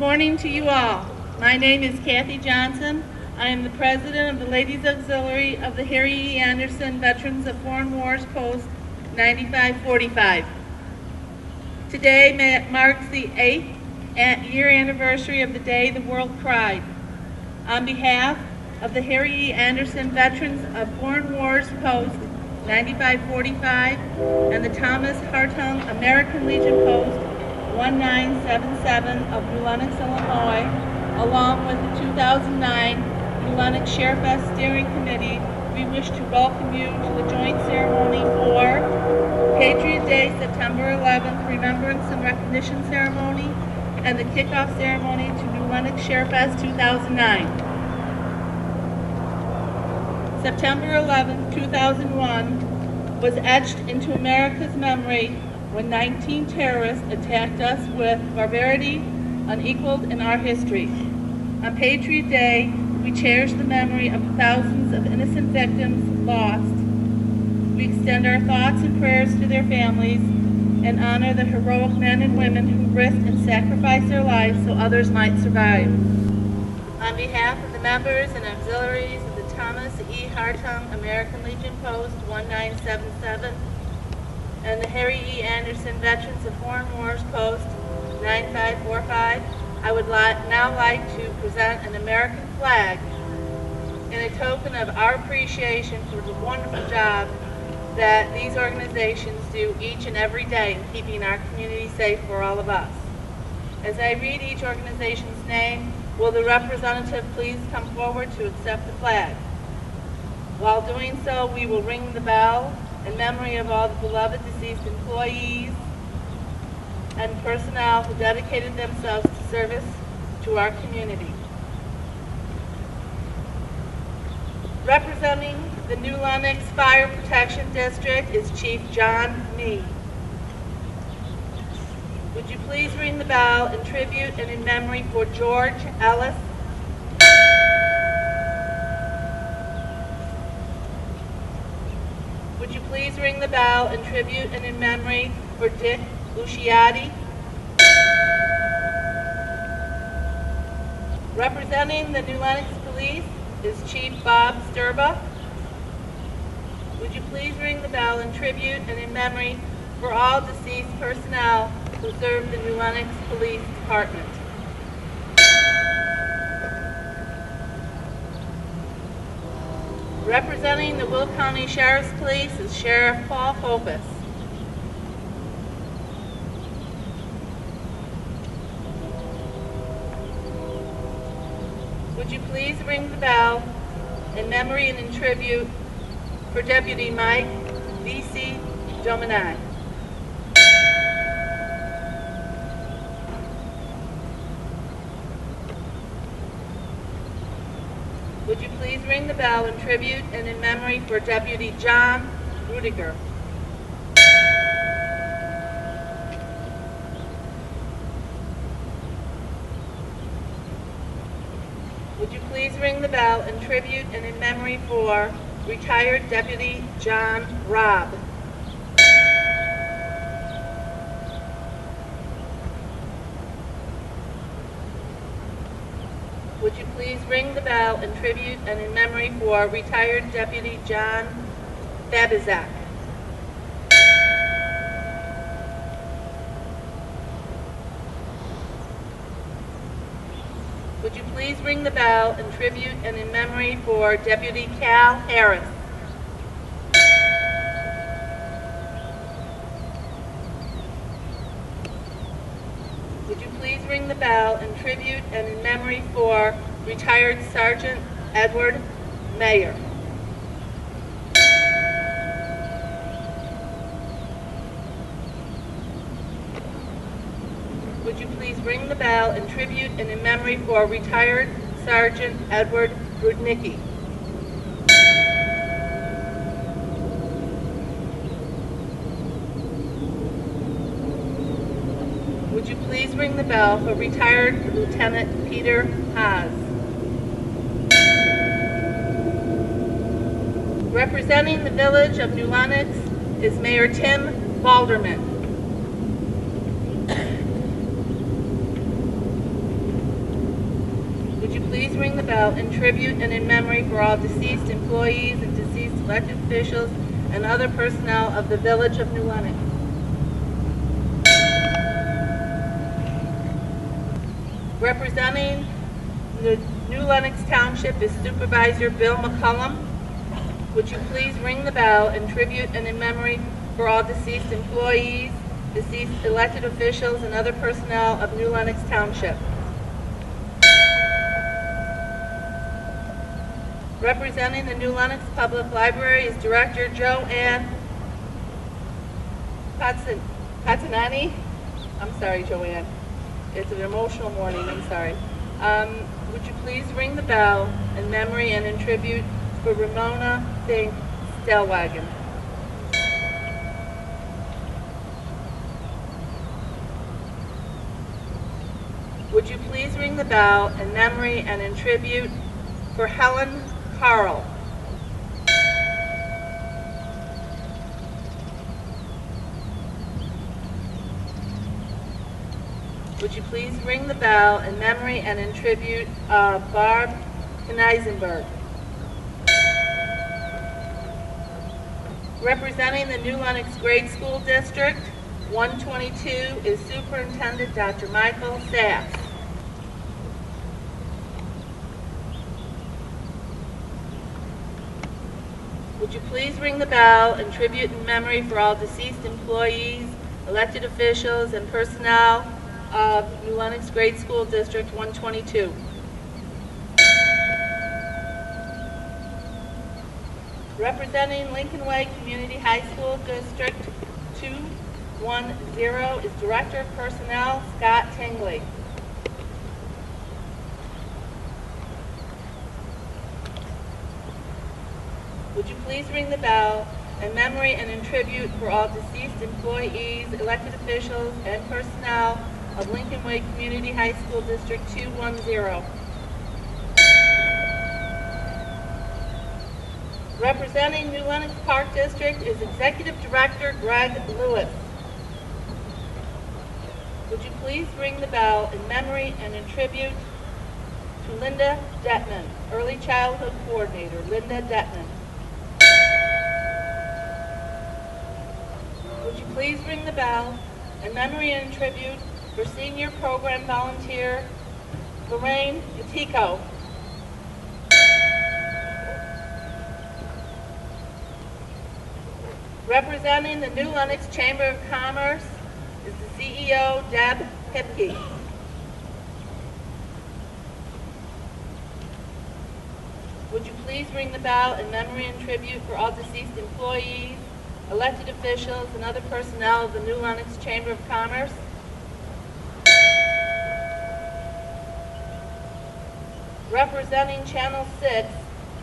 morning to you all. My name is Kathy Johnson. I am the president of the Ladies Auxiliary of the Harry E. Anderson Veterans of Foreign Wars Post 9545. Today marks the 8th year anniversary of the day the world cried. On behalf of the Harry E. Anderson Veterans of Foreign Wars Post 9545 and the Thomas Hartung American Legion Post 1977 of New Lenox, Illinois, along with the 2009 New Lenox Sharefest Steering Committee, we wish to welcome you to the joint ceremony for Patriot Day, September 11th, Remembrance and Recognition Ceremony, and the kickoff ceremony to New Lenox Sharefest 2009. September 11, 2001 was etched into America's memory when 19 terrorists attacked us with barbarity unequaled in our history. On Patriot Day, we cherish the memory of thousands of innocent victims lost. We extend our thoughts and prayers to their families and honor the heroic men and women who risked and sacrificed their lives so others might survive. On behalf of the members and auxiliaries of the Thomas E. Hartung American Legion Post 1977 and the Harry E. Anderson Veterans of Foreign Wars Post 9545, I would now like to present an American flag in a token of our appreciation for the wonderful job that these organizations do each and every day in keeping our community safe for all of us. As I read each organization's name, will the representative please come forward to accept the flag? While doing so, we will ring the bell in memory of all the beloved deceased employees and personnel who dedicated themselves to service to our community. Representing the New Lenox Fire Protection District is Chief John Mee. Would you please ring the bell in tribute and in memory for George Ellis? Would you please ring the bell in tribute and in memory for Dick Luciati? Representing the New Lenox Police is Chief Bob Sturba. Would you please ring the bell in tribute and in memory for all deceased personnel who serve the New Lenox Police Department? Representing the Will County Sheriff's Police is Sheriff Paul Hopus. Would you please ring the bell in memory and in tribute for Deputy Mike V.C. Domini? Would you please ring the bell in tribute and in memory for Deputy John Rudiger? Would you please ring the bell in tribute and in memory for retired Deputy John Robb? Would you please ring the bell in tribute and in memory for retired Deputy John Babizak? Would you please ring the bell in tribute and in memory for Deputy Cal Harris? Would you please ring the bell in tribute and in memory for retired Sergeant Edward Mayer? Would you please ring the bell in tribute and in memory for retired Sergeant Edward Rudnicki? Would you please ring the bell for retired Lieutenant Peter Haas? Representing the village of New Lenox is Mayor Tim Balderman. the bell in tribute and in memory for all deceased employees and deceased elected officials and other personnel of the Village of New Lenox. Representing the New Lenox Township is Supervisor Bill McCullum. Would you please ring the bell in tribute and in memory for all deceased employees, deceased elected officials, and other personnel of New Lenox Township. Representing the New Lenox Public Library is Director Joanne Patanani. I'm sorry, Joanne. It's an emotional morning, I'm sorry. Would you please ring the bell in memory and in tribute for Ramona Fink Stellwagen. Would you please ring the bell in memory and in tribute for Helen Carl. Would you please ring the bell in memory and in tribute of Barb Kneisenberg. Representing the New Lenox Grade School District, 122, is Superintendent Dr. Michael Sass. Would you please ring the bell in tribute and memory for all deceased employees, elected officials, and personnel of New Lenox Grade School District 122. Representing Lincoln Way Community High School District 210 is Director of Personnel Scott Tingley. Would you please ring the bell in memory and in tribute for all deceased employees, elected officials, and personnel of Lincoln Way Community High School District 210. Representing New Lenox Park District is Executive Director Greg Lewis. Would you please ring the bell in memory and in tribute to Linda Detman, Early Childhood Coordinator, Linda Detman. Would you please ring the bell in memory and in tribute for Senior Program Volunteer Lorraine Gatico. Representing the New Lenox Chamber of Commerce is the CEO, Deb Hipke. Would you please ring the bell in memory and tribute for all deceased employees, elected officials, and other personnel of the New Lenox Chamber of Commerce? Representing Channel 6,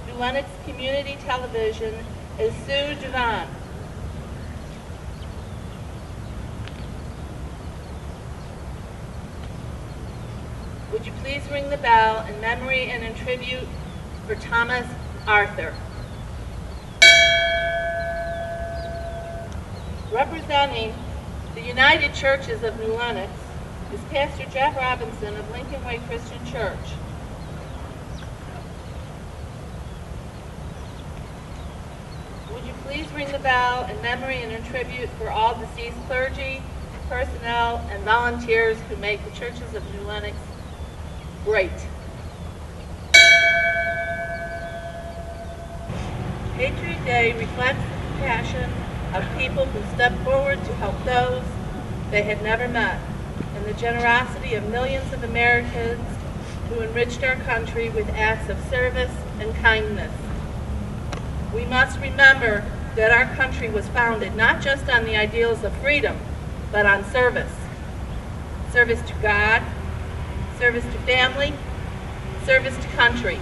New Lenox Community Television, is Sue Devon. Would you please ring the bell in memory and in tribute for Thomas Arthur? Representing the United Churches of New Lenox is Pastor Jeff Robinson of Lincoln Way Christian Church. Would you please ring the bell in memory and in tribute for all deceased clergy, personnel, and volunteers who make the Churches of New Lenox great. Patriot Day reflects the compassion of people who stepped forward to help those they had never met, and the generosity of millions of Americans who enriched our country with acts of service and kindness. We must remember that our country was founded not just on the ideals of freedom, but on service. Service to God, service to family, service to country.